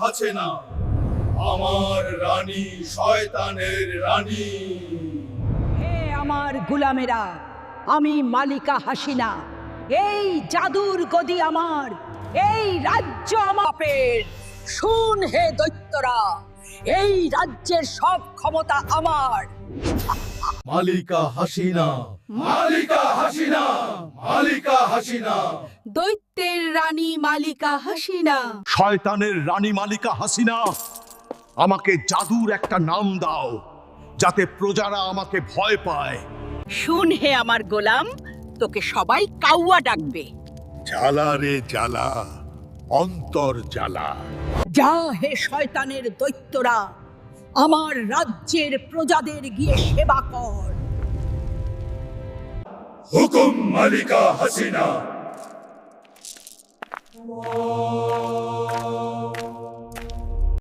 হাসিনা আমার রানী, শয়তানের রানী। হে আমার গোলামেরা, আমি মালিকা হাসিনা। এই জাদুর গদি আমার, এই রাজ্য আমার। শুন হে দৈত্যরা, এই রাজ্যের সব ক্ষমতা আমার। মালিকা হাসিনা, মালিকা হাসিনা, মালিকা হাসিনা। দৈত্যের রানী মালিকা হাসিনা। শয়তানের রানী মালিকা হাসিনা, আমাকে জাদুর একটা নাম দাও যাতে প্রজারা আমাকে ভয় পায়। শুন হে আমার গোলাম, তোকে সবাই কাউয়া ডাকবে। জ্বালা রে জ্বালা, অন্তর জ্বালা। যা হে শয়তানের দৈত্যরা, আমার রাজ্যের প্রজাদের গিয়ে সেবা কর। হুকুম মালিকা হাসিনা।